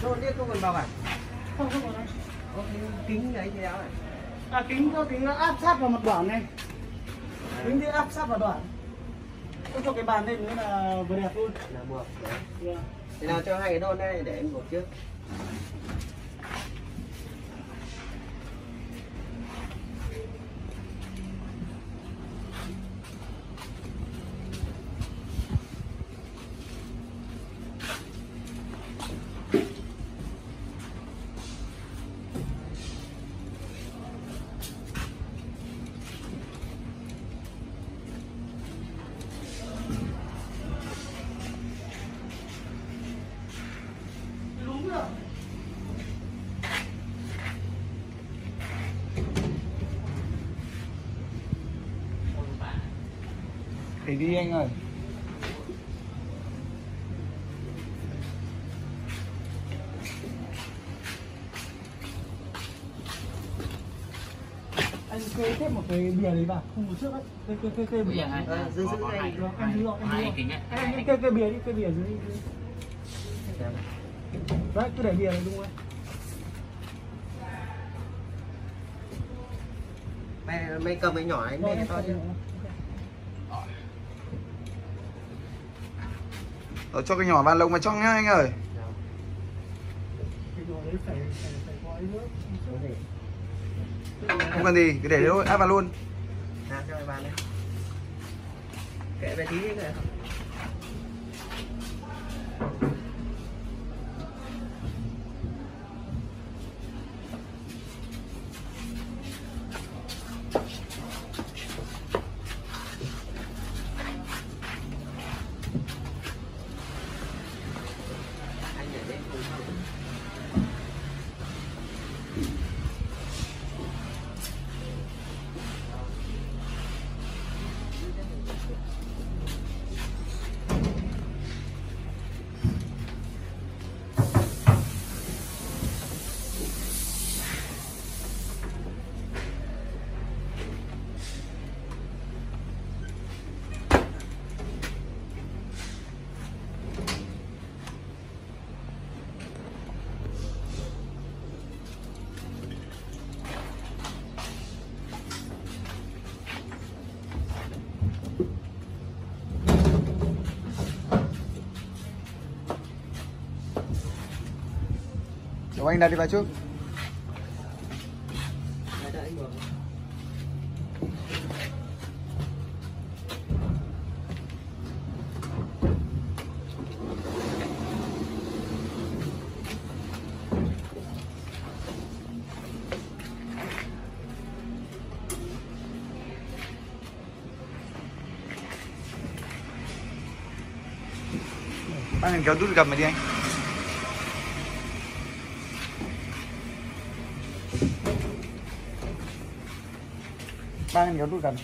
đôn điếc không cần bọc à? Không có đâu. Có cái kính đấy thì áo này. À kính có kính nó áp sát vào mặt đoạn này. Kính thì áp sát vào đoạn. Tôi cho cái bàn lên nữa là vừa đẹp luôn. Là buộc đấy. Yeah. Thì nào cho hai cái đôn đây để em buộc trước. Đúng rồi. Thì đi anh ơi. Anh kê thêm một cái bìa đấy vào, không có trước đấy. Kê bìa này. Giữ đây. Em giữ rồi, em giữ rồi. kính ấy. Anh kê bìa đi, kê bìa dưới. Đấy, cứ để bìa này đúng không? Mày cầm cái nhỏ anh đây to chứ. Cho cái nhỏ vào lồng vào trong nhá anh ơi. Cái nhỏ đấy phải có ấy nữa. Không cần gì, cứ để thôi, áp vào luôn. Nào cho mày bàn đây. Kệ về tí nữa. Anh để lên cùng không? Cho anh đặt đi vào trước. Đợi anh buộc. Bác anh kéo đút gầm này đi anh. Bác anh kéo đút gầm.